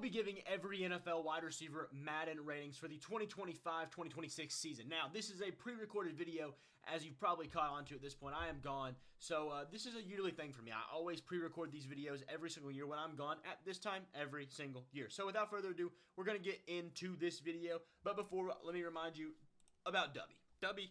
be giving every NFL wide receiver Madden ratings for the 2025-2026 season. Now, this is a pre-recorded video, as you've probably caught on to at this point. I am gone, so this is a yearly thing for me. I always pre-record these videos every single year when I'm gone at this time every single year. So without further ado, we're going to get into this video. But before, let me remind you about Dubby. Dubby,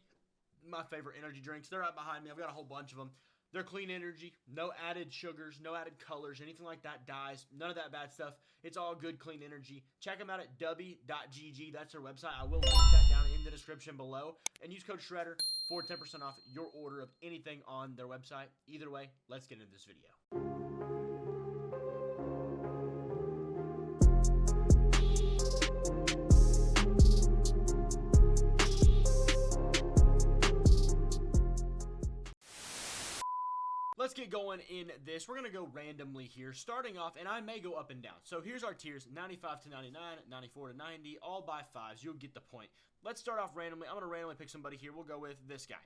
my favorite energy drinks. They're right behind me. I've got a whole bunch of them. They're clean energy, no added sugars, no added colors, anything like that, dyes, none of that bad stuff. It's all good, clean energy. Check them out at dubby.gg. That's their website. I will link that down in the description below. And use code Shredder for 10% off your order of anything on their website. Either way, let's get into this video. Let's get going in this. We're going to go randomly here, starting off, and I may go up and down. So here's our tiers, 95 to 99, 94 to 90, all by fives. You'll get the point. Let's start off randomly. I'm going to randomly pick somebody here. We'll go with this guy.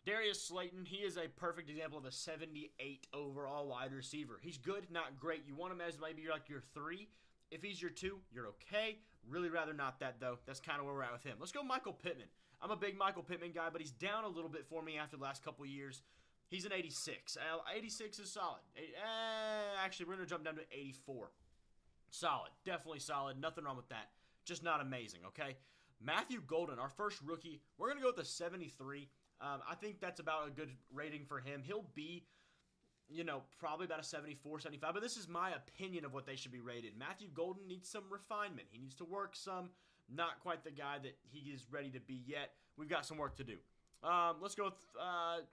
Darius Slayton. He is a perfect example of a 78 overall wide receiver. He's good, not great. You want him as maybe like your 3. If he's your 2, you're okay. Really rather not that, though. That's kind of where we're at with him. Let's go Michael Pittman. I'm a big Michael Pittman guy, but he's down a little bit for me after the last couple years. He's an 86. 86 is solid. Actually, we're going to jump down to 84. Solid. Definitely solid. Nothing wrong with that. Just not amazing, okay? Matthew Golden, our first rookie, we're going to go with a 73. I think that's about a good rating for him. He'll be, probably about a 74, 75. But this is my opinion of what they should be rated. Matthew Golden needs some refinement. He needs to work some. Not quite the guy that he is ready to be yet. We've got some work to do. Let's go with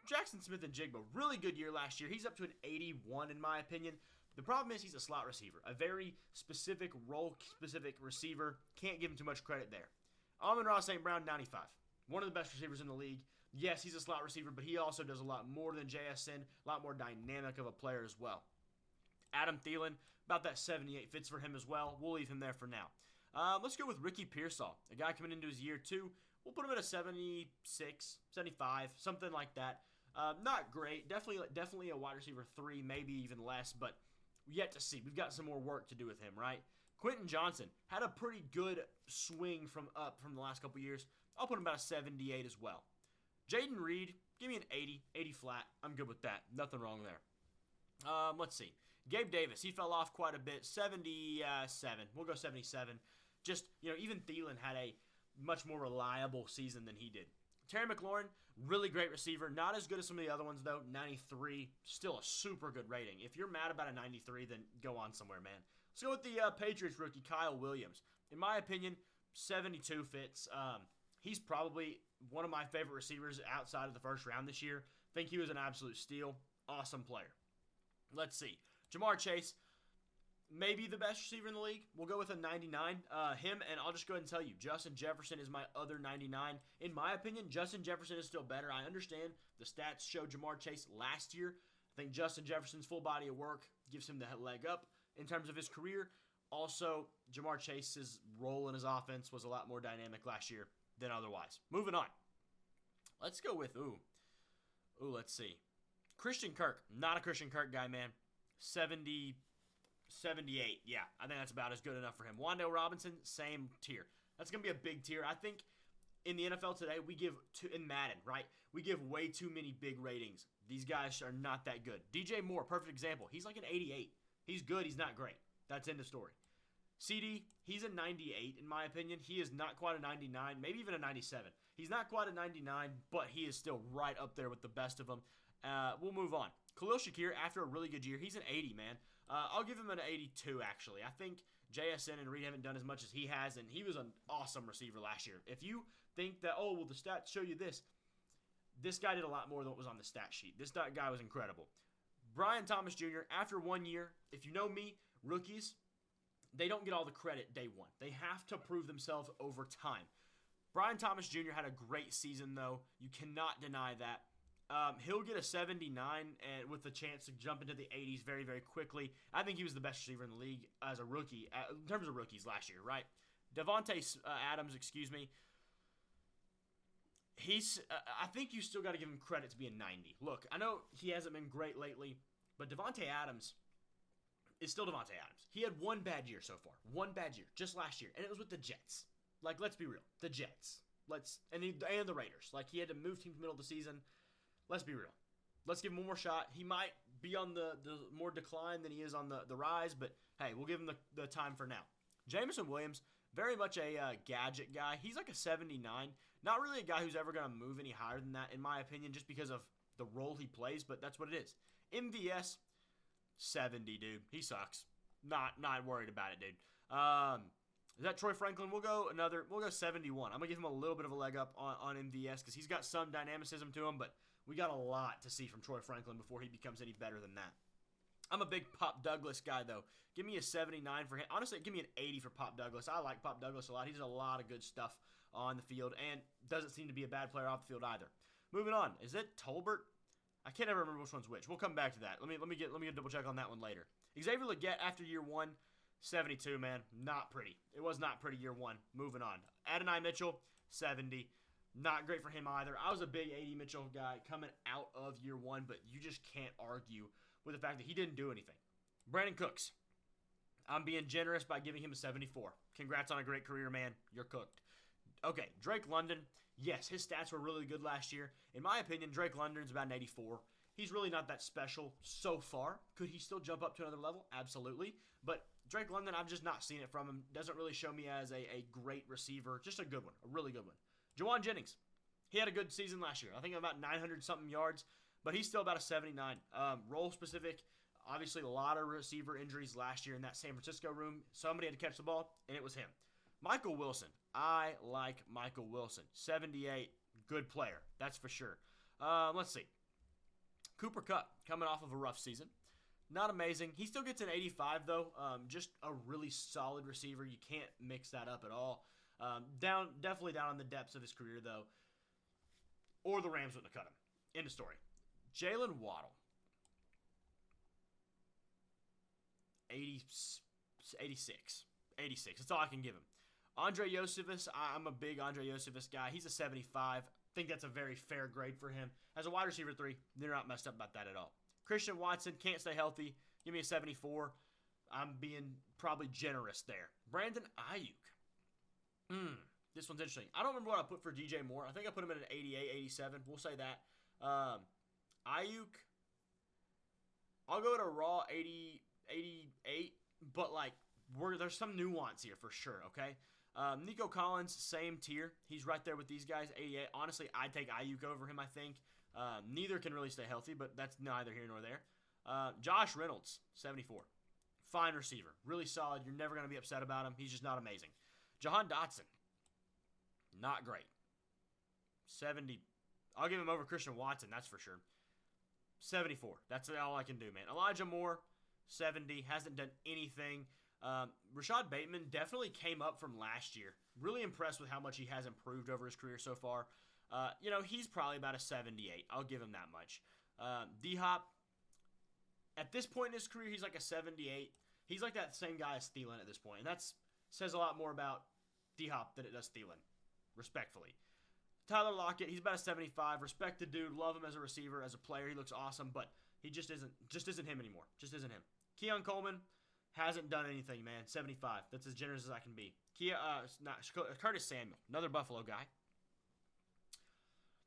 Jackson Smith-Njigba. Really good year last year. He's up to an 81 in my opinion. The problem is he's a slot receiver. A very specific, role-specific receiver. Can't give him too much credit there. Amon-Ra St. Brown, 95. One of the best receivers in the league. Yes, he's a slot receiver, but he also does a lot more than JSN. A lot more dynamic of a player as well. Adam Thielen, about that 78 fits for him as well. We'll leave him there for now. Let's go with Ricky Pearsall. A guy coming into his year 2. We'll put him at a 76, 75, something like that. Not great. Definitely a wide receiver 3, maybe even less, but yet to see. We've got some more work to do with him, right? Quentin Johnson had a pretty good swing from the last couple years. I'll put him about a 78 as well. Jaden Reed, give me an 80, 80 flat. I'm good with that. Nothing wrong there. Let's see. Gabe Davis, he fell off quite a bit. 77. We'll go 77. Just, even Thielen had a much more reliable season than he did. Terry McLaurin, really great receiver. Not as good as some of the other ones, though. 93, still a super good rating. If you're mad about a 93, then go on somewhere, man. Let's go with the Patriots rookie, Kyle Williams. In my opinion, 72 fits. He's probably one of my favorite receivers outside of the first round this year. Think he was an absolute steal. Awesome player. Let's see. Jamar Chase, maybe the best receiver in the league. We'll go with a 99. Him, and I'll just go ahead and tell you, Justin Jefferson is my other 99. In my opinion, Justin Jefferson is still better. I understand the stats showed Jamar Chase last year. I think Justin Jefferson's full body of work gives him the leg up in terms of his career. Also, Jamar Chase's role in his offense was a lot more dynamic last year than otherwise. Moving on. Let's go with, let's see. Christian Kirk. Not a Christian Kirk guy, man. 78. Yeah, I think that's about as good enough for him. Wan'Dale Robinson, same tier. That's going to be a big tier. I think in the NFL today, in Madden, right? We give way too many big ratings. These guys are not that good. DJ Moore, perfect example. He's like an 88. He's good. He's not great. That's end of story. CD, he's a 98 in my opinion. He is not quite a 99, maybe even a 97. He's not quite a 99, but he is still right up there with the best of them. We'll move on. Khalil Shakir, after a really good year, he's an 80, man. I'll give him an 82, actually. I think JSN and Reed haven't done as much as he has, and he was an awesome receiver last year. If you think that, the stats show you this guy did a lot more than what was on the stat sheet. This guy was incredible. Brian Thomas Jr., after 1 year, if you know me, rookies, they don't get all the credit day one. They have to prove themselves over time. Brian Thomas Jr. had a great season, though. You cannot deny that. He'll get a 79 and with the chance to jump into the 80s very, very quickly. I think he was the best receiver in the league as a rookie, in terms of rookies last year, right? Devontae Adams, I think you still got to give him credit to be a 90. Look, I know he hasn't been great lately, but Devontae Adams is still Devontae Adams. He had one bad year so far. One bad year. Just last year. And it was with the Jets. Like, let's be real. The Jets. And the Raiders. Like, he had to move teams middle of the season. Let's be real. Let's give him one more shot. He might be on the more decline than he is on the rise, but hey, we'll give him the time for now. Jameson Williams, very much a gadget guy. He's like a 79. Not really a guy who's ever going to move any higher than that, in my opinion, just because of the role he plays, but that's what it is. MVS, 70, dude. He sucks. Not worried about it, dude. Is that Troy Franklin? We'll go 71. I'm going to give him a little bit of a leg up on MVS because he's got some dynamicism to him, but we got a lot to see from Troy Franklin before he becomes any better than that. I'm a big Pop Douglas guy, though. Give me a 79 for him. Honestly, give me an 80 for Pop Douglas. I like Pop Douglas a lot. He does a lot of good stuff on the field and doesn't seem to be a bad player off the field either. Moving on. Is it Tolbert? I can't ever remember which one's which. We'll come back to that. Let me get a double check on that one later. Xavier Legette after year 1, 72, man. Not pretty. It was not pretty year 1. Moving on. Adonai Mitchell, 70. Not great for him either. I was a big 80 Mitchell guy coming out of year 1, but you just can't argue with the fact that he didn't do anything. Brandon Cooks. I'm being generous by giving him a 74. Congrats on a great career, man. You're cooked. Okay, Drake London. Yes, his stats were really good last year. In my opinion, Drake London's about an 84. He's really not that special so far. Could he still jump up to another level? Absolutely. But Drake London, I've just not seen it from him. Doesn't really show me as a great receiver. Just a good one. A really good one. Juwan Jennings. He had a good season last year. I think about 900-something yards, but he's still about a 79. Role specific. Obviously, a lot of receiver injuries last year in that San Francisco room. Somebody had to catch the ball, and it was him. Michael Wilson. I like Michael Wilson. 78. Good player. That's for sure. Let's see. Cooper Kupp coming off of a rough season. Not amazing. He still gets an 85, though. Just a really solid receiver. You can't mix that up at all. Definitely down on the depths of his career, though. Or the Rams wouldn't have cut him. End of story. Jalen Waddle. 86. 86. That's all I can give him. Andre Josephus, I'm a big Andre Josephus guy. He's a 75. Think that's a very fair grade for him. As a wide receiver 3, they're not messed up about that at all. Christian Watson, can't stay healthy. Give me a 74. I'm being probably generous there. Brandon Ayuk. This one's interesting. I don't remember what I put for DJ Moore. I think I put him at an 88, 87. We'll say that. Ayuk, I'll go to a raw 80, 88, but like there's some nuance here for sure, okay? Nico Collins, same tier. He's right there with these guys, 88. Honestly, I'd take Ayuk over him, I think. Neither can really stay healthy, but that's neither here nor there. Josh Reynolds, 74. Fine receiver. Really solid. You're never going to be upset about him. He's just not amazing. Jahan Dotson, not great. 70. I'll give him over Christian Watson, that's for sure. 74. That's all I can do, man. Elijah Moore, 70. Hasn't done anything. Rashad Bateman definitely came up from last year. Really impressed with how much he has improved over his career so far. He's probably about a 78. I'll give him that much. D-Hop, at this point in his career, he's like a 78. He's like that same guy as Thielen at this point. And that says a lot more about D-Hop than it does Thielen, respectfully. Tyler Lockett, he's about a 75. Respect the dude. Love him as a receiver, as a player. He looks awesome, but he just isn't him anymore. Just isn't him. Keon Coleman hasn't done anything, man. 75. That's as generous as I can be. Curtis Samuel, another Buffalo guy.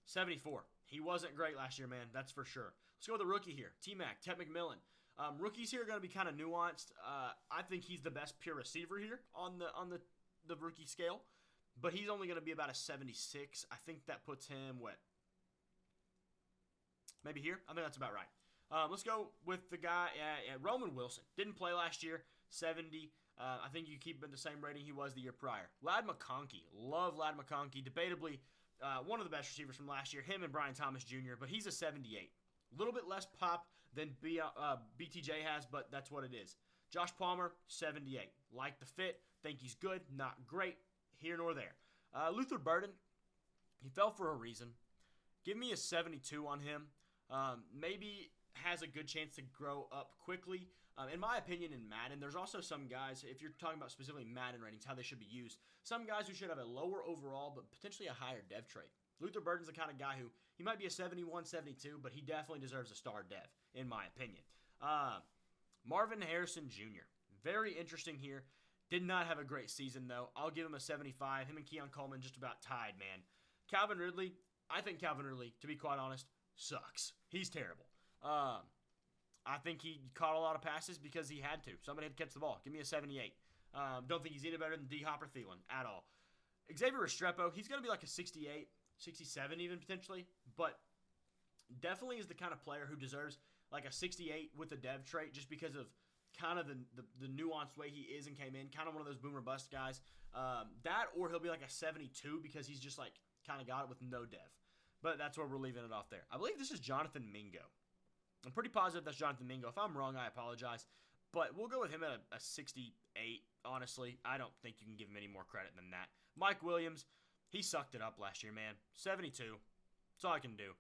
74. He wasn't great last year, man. That's for sure. Let's go with the rookie here. T-Mac, Ted McMillan. Rookies here are going to be kind of nuanced. I think he's the best pure receiver here on the rookie scale. But he's only going to be about a 76. I think that puts him, maybe here? I think that's about right. Let's go with the guy, Roman Wilson. Didn't play last year, 70. I think you keep him at the same rating he was the year prior. Ladd McConkey. Love Ladd McConkey. Debatably one of the best receivers from last year. Him and Brian Thomas Jr., but he's a 78. A little bit less pop than BTJ has, but that's what it is. Josh Palmer, 78. Like the fit. Think he's good. Not great. Here nor there. Luther Burden, he fell for a reason. Give me a 72 on him. Maybe has a good chance to grow up quickly. In my opinion, in Madden, there's also some guys, if you're talking about specifically Madden ratings, how they should be used, some guys who should have a lower overall but potentially a higher dev trait. Luther Burden's the kind of guy who, he might be a 71, 72, but he definitely deserves a star dev, in my opinion. Marvin Harrison Jr. Very interesting here. Did not have a great season, though. I'll give him a 75. Him and Keon Coleman just about tied, man. Calvin Ridley, I think Calvin Ridley, to be quite honest, sucks. He's terrible. I think he caught a lot of passes because he had to. Somebody had to catch the ball. Give me a 78. Don't think he's any better than D. Hopper Thielen at all. Xavier Restrepo, he's going to be like a 68, 67 even potentially, but definitely is the kind of player who deserves like a 68 with a dev trait just because of kind of the nuanced way he is and came in. Kind of one of those boomer bust guys. That or he'll be like a 72 because he's just like kind of got it with no dev. But that's where we're leaving it off there. I believe this is Jonathan Mingo. I'm pretty positive that's Jonathan Mingo. If I'm wrong, I apologize. But we'll go with him at a 68, honestly. I don't think you can give him any more credit than that. Mike Williams, he sucked it up last year, man. 72. That's all I can do.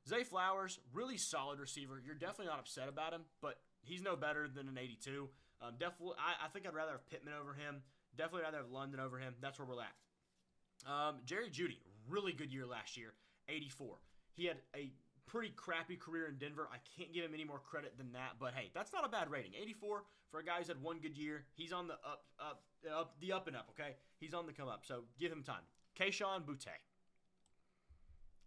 Zay Flowers, really solid receiver. You're definitely not upset about him, but he's no better than an 82. Definitely, I think I'd rather have Pittman over him. Definitely rather have London over him. That's where we're at. Jerry Jeudy, really good year last year. 84. He had a pretty crappy career in Denver. I can't give him any more credit than that, but hey, that's not a bad rating. 84 for a guy who's had one good year. He's on the up and up, okay? He's on the come up, so give him time. Kayshon Boutte,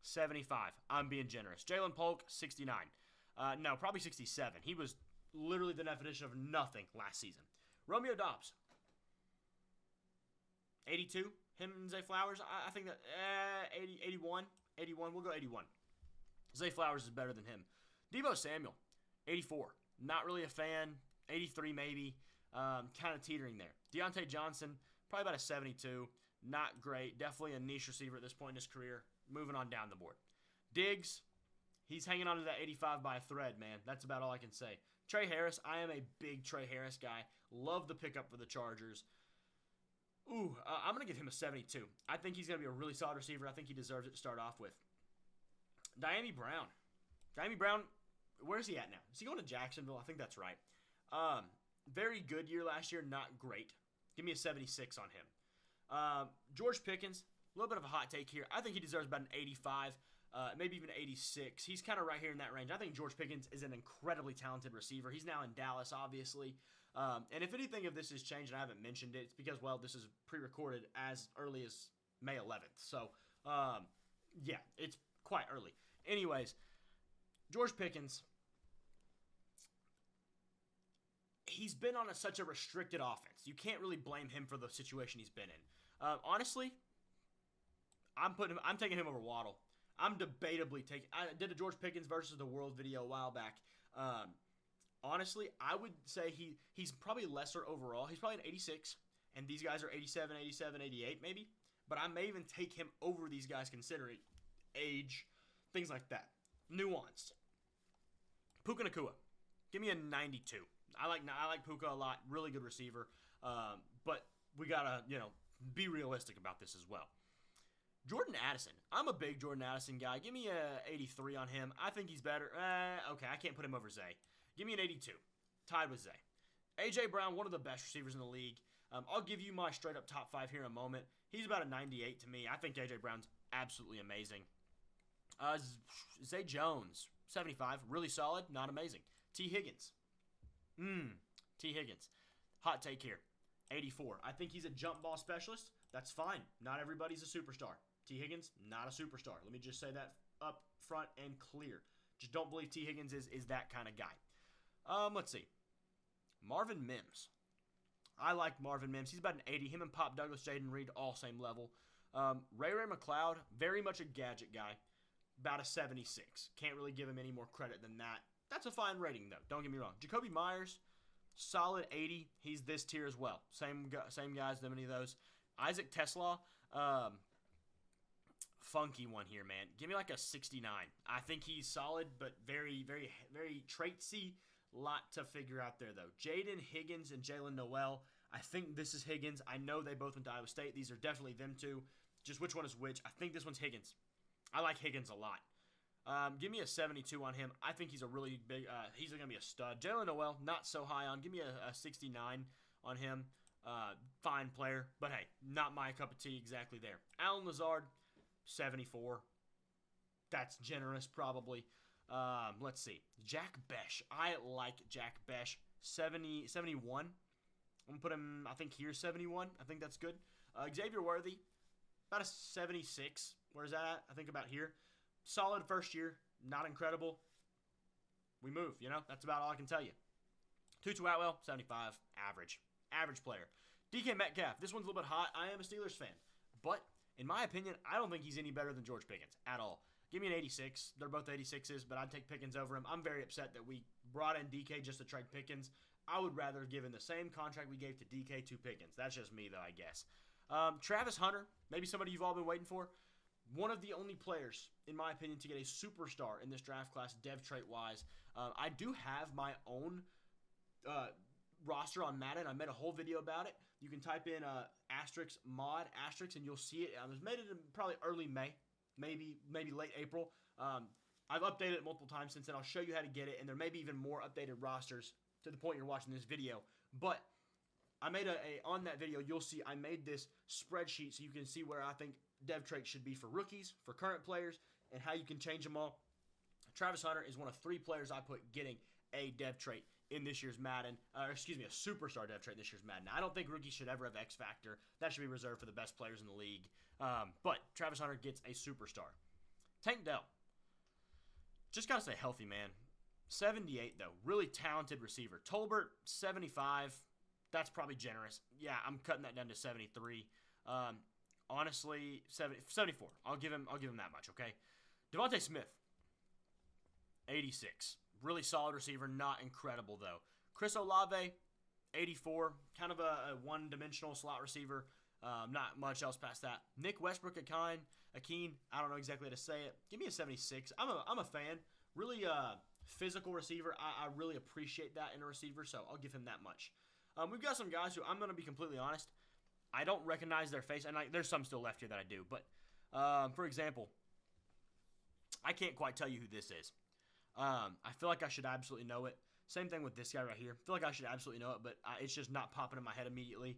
75. I'm being generous. Jalen Polk, 69. No, probably 67. He was literally the definition of nothing last season. Romeo Dobbs, 82. Him and Zay Flowers, I think that 81. 81. We'll go 81. Zay Flowers is better than him. Deebo Samuel, 84. Not really a fan. 83 maybe. Kind of teetering there. Deontay Johnson, probably about a 72. Not great. Definitely a niche receiver at this point in his career. Moving on down the board. Diggs, he's hanging on to that 85 by a thread, man. That's about all I can say. Trey Harris, I am a big Trey Harris guy. Love the pickup for the Chargers. I'm going to give him a 72. I think he's going to be a really solid receiver. I think he deserves it to start off with. Diami Brown. Diami Brown, where's he at now? Is he going to Jacksonville? I think that's right. Very good year last year, not great. Give me a 76 on him. George Pickens, a little bit of a hot take here. I think he deserves about an 85, maybe even 86. He's kind of right here in that range. I think George Pickens is an incredibly talented receiver. He's now in Dallas, obviously. And if anything of this has changed and I haven't mentioned it, it's because, well, this is pre-recorded as early as May 11th. So, yeah, it's quite early. Anyways, George Pickens, he's been on such a restricted offense. You can't really blame him for the situation he's been in. Honestly, I'm taking him over Waddle. I'm debatably taking. I did a George Pickens versus the World video a while back. Honestly, I would say he's probably lesser overall. He's probably an 86, and these guys are 87, 87, 88 maybe. But I may even take him over these guys considering age, things like that. Nuanced. Puka Nacua, give me a 92. I like Puka a lot. Really good receiver. But we gotta be realistic about this as well. Jordan Addison. I'm a big Jordan Addison guy. Give me a 83 on him. I think he's better. Okay, I can't put him over Zay. Give me an 82. Tied with Zay. A.J. Brown, one of the best receivers in the league. I'll give you my straight-up top 5 here in a moment. He's about a 98 to me. I think A.J. Brown's absolutely amazing. Zay Jones, 75. Really solid, not amazing. T. Higgins. T. Higgins. Hot take here. 84. I think he's a jump ball specialist. That's fine. Not everybody's a superstar. T. Higgins, not a superstar. Let me just say that up front and clear. Just don't believe T. Higgins is that kind of guy. Let's see. Marvin Mims. I like Marvin Mims. He's about an 80. Him and Pop Douglas, Jaden Reed, all same level. Ray McLeod, very much a gadget guy. About a 76. Can't really give him any more credit than that. That's a fine rating, though. Don't get me wrong. Jacoby Myers, solid 80. He's this tier as well. Same guys, than any of those. Isaac Tesla, funky one here, man. Give me like a 69. I think he's solid, but very, very, very traitsy. Lot to figure out there, though. Jaden Higgins and Jalen Noel. I think this is Higgins. I know they both went to Iowa State. These are definitely them two. Just which one is which? I think this one's Higgins. I like Higgins a lot. Give me a 72 on him. I think he's a really big, he's going to be a stud. Jalen Noel, not so high on. Give me a 69 on him. Fine player, but hey, not my cup of tea exactly there. Alan Lazard, 74. That's generous, probably. Let's see. Jack Besh. I like Jack Besh. 70, 71. I'm going to put him, I think, here, 71. I think that's good. Xavier Worthy, about a 76. Where's that at? I think about here. Solid first year. Not incredible. We move, you know? That's about all I can tell you. Tutu Atwell, 75. Average. Average player. DK Metcalf. This one's a little bit hot. I am a Steelers fan. But, in my opinion, I don't think he's any better than George Pickens at all. Give me an 86. They're both 86s, but I'd take Pickens over him. I'm very upset that we brought in DK just to trade Pickens. I would rather have given the same contract we gave to DK to Pickens. That's just me, though, I guess. Travis Hunter, maybe somebody you've all been waiting for. One of the only players, in my opinion, to get a superstar in this draft class, dev trait-wise. I do have my own roster on Madden. I made a whole video about it. You can type in asterisk mod asterisk, and you'll see it. I made it in probably early May, maybe late April. I've updated it multiple times since then. I'll show you how to get it, and there may be even more updated rosters to the point you're watching this video. But I made on that video, you'll see I made this spreadsheet so you can see where I think dev traits should be for rookies, for current players, and how you can change them all. Travis Hunter is one of 3 players I put getting a dev trait in this year's Madden. A superstar dev trait in this year's Madden. Now, I don't think rookies should ever have X Factor. That should be reserved for the best players in the league. But Travis Hunter gets a superstar. Tank Dell. Just got to say healthy, man. 78, though. Really talented receiver. Tolbert, 75. That's probably generous. Yeah, I'm cutting that down to 73. Honestly, 74. I'll give him that much, okay? Devontae Smith, 86. Really solid receiver, not incredible, though. Chris Olave, 84. Kind of a one-dimensional slot receiver. Not much else past that. Nick Westbrook, Akeen, I don't know exactly how to say it. Give me a 76. I'm a fan. Really physical receiver. I really appreciate that in a receiver, so I'll give him that much. We've got some guys who, I'm going to be completely honest, I don't recognize their face, and there's some still left here that I do. But, for example, I can't quite tell you who this is. I feel like I should absolutely know it. Same thing with this guy right here. I feel like I should absolutely know it, but it's just not popping in my head immediately.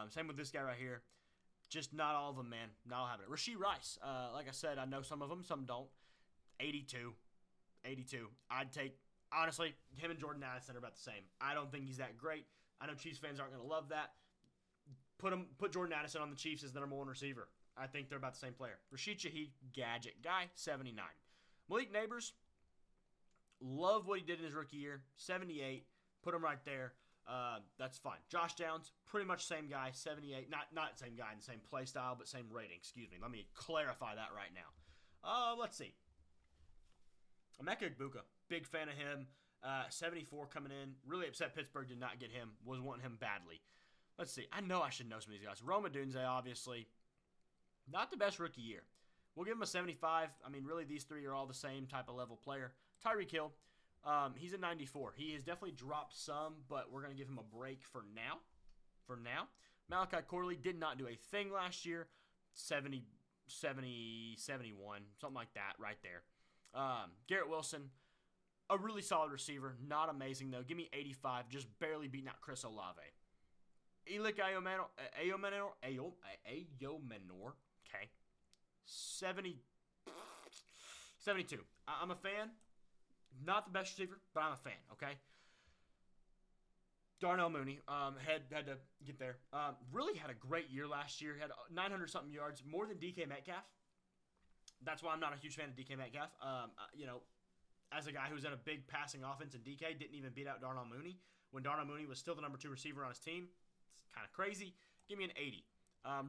Same with this guy right here. Just not all of them, man. Not all having it. Rasheed Rice. Like I said, I know some of them, some don't. 82. 82. I'd take, honestly, him and Jordan Addison are about the same. I don't think he's that great. I know Chiefs fans aren't going to love that. Put Jordan Addison on the Chiefs as the number 1 receiver. I think they're about the same player. Rashid Shaheed, gadget guy, 79. Malik Neighbors, love what he did in his rookie year, 78. Put him right there. That's fine. Josh Downs, pretty much same guy, 78. Not same guy in the same play style, but same rating. Excuse me. Let me clarify that right now. Let's see. Emeka Egbuka, big fan of him. 74 coming in. Really upset Pittsburgh did not get him. Was wanting him badly. Let's see. I know I should know some of these guys. Roma Dunze, obviously. Not the best rookie year. We'll give him a 75. I mean, really, these 3 are all the same type of level player. Tyreek Hill, he's a 94. He has definitely dropped some, but we're going to give him a break for now. Malachi Corley did not do a thing last year. 70, 71, something like that right there. Garrett Wilson, a really solid receiver. Not amazing, though. Give me 85. Just barely beating out Chris Olave. Elick Ayomenor, okay. 72. I'm a fan. Not the best receiver, but I'm a fan, okay? Darnell Mooney, had to get there. Really had a great year last year. Had 900-something yards, more than DK Metcalf. That's why I'm not a huge fan of DK Metcalf. As a guy who's in a big passing offense, and DK didn't even beat out Darnell Mooney when Darnell Mooney was still the number 2 receiver on his team. It's kind of crazy. Give me an 80.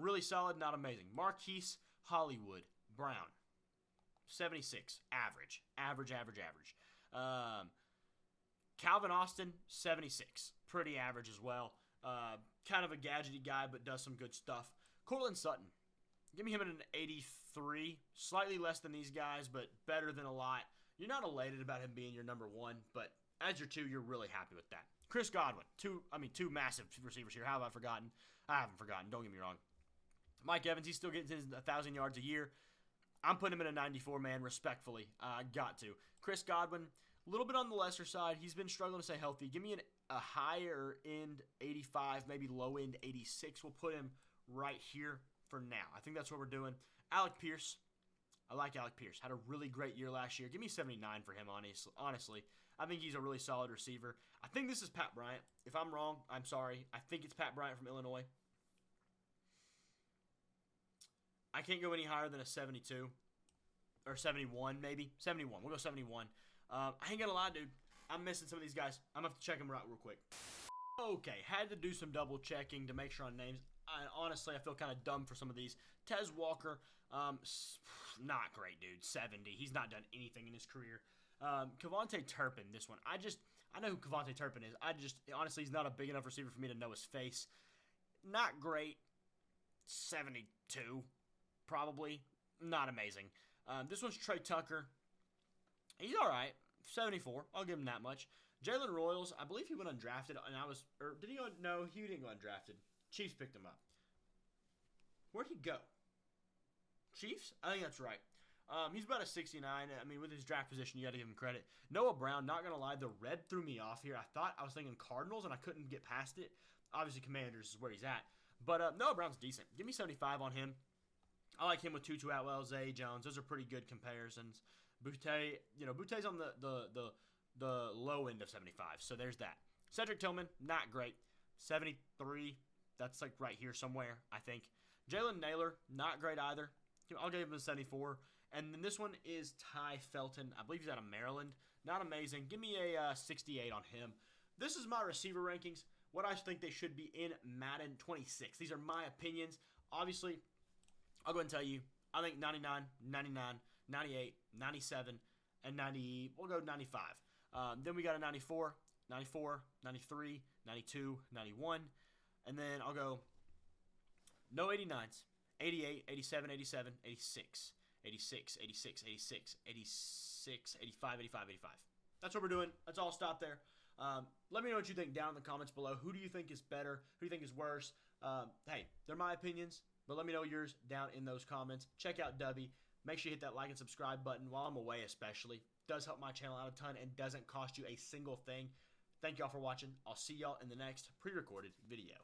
Really solid, not amazing. Marquise Hollywood Brown, 76. Average. Calvin Austin, 76. Pretty average as well. Kind of a gadgety guy, but does some good stuff. Cortland Sutton, give me him at an 83. Slightly less than these guys, but better than a lot. You're not elated about him being your number 1, but as your 2, you're really happy with that. Chris Godwin, two massive receivers here. How have I forgotten? I haven't forgotten. Don't get me wrong. Mike Evans, he still gets his 1,000 yards a year. I'm putting him in a 94, man, respectfully. Got to. Chris Godwin, a little bit on the lesser side. He's been struggling to stay healthy. Give me a higher end 85, maybe low end 86. We'll put him right here for now. I think that's what we're doing. Alec Pierce. I like Alec Pierce. Had a really great year last year. Give me 79 for him, honestly. I think he's a really solid receiver. I think this is Pat Bryant. If I'm wrong, I'm sorry. I think it's Pat Bryant from Illinois. I can't go any higher than a 72. Or 71, maybe. 71. We'll go 71. I ain't gonna lie, dude. I'm missing some of these guys. I'm gonna have to check them out real quick. Okay, had to do some double checking to make sure on names. Honestly, I feel kind of dumb for some of these. Tez Walker, not great, dude. 70. He's not done anything in his career. Kevontae Turpin, this one. I know who Kevontae Turpin is. Honestly, he's not a big enough receiver for me to know his face. Not great. 72, probably. Not amazing. This one's Trey Tucker. He's all right. 74. I'll give him that much. Jalen Royals, I believe he went undrafted, and did he go? No, he didn't go undrafted. Chiefs picked him up. Where'd he go? Chiefs? I think that's right. He's about a 69. I mean, with his draft position, you got to give him credit. Noah Brown, not going to lie, the red threw me off here. I was thinking Cardinals, and I couldn't get past it. Obviously, Commanders is where he's at. But Noah Brown's decent. Give me 75 on him. I like him with Tutu Atwell, Zay Jones. Those are pretty good comparisons. Boute's on the low end of 75, so there's that. Cedric Tillman, not great. 73, that's like right here somewhere, I think. Jalen Naylor, not great either. I'll give him a 74. And then this one is Ty Felton. I believe he's out of Maryland. Not amazing. Give me a 68 on him. This is my receiver rankings, what I think they should be in Madden 26. These are my opinions. Obviously, I'll go ahead and tell you, I think 99, 99, 98, 97, and 90, we'll go 95. Then we got a 94, 94, 93, 92, 91, and then I'll go no 89s, 88, 87, 87, 86, 86, 86, 86, 86, 85, 85, 85. That's what we're doing. Let's all stop there. Let me know what you think down in the comments below. Who do you think is better? Who do you think is worse? Hey, they're my opinions, but let me know yours down in those comments. Check out Dubby. Make sure you hit that like and subscribe button while I'm away especially. Does help my channel out a ton and doesn't cost you a single thing. Thank y'all for watching. I'll see y'all in the next pre-recorded video.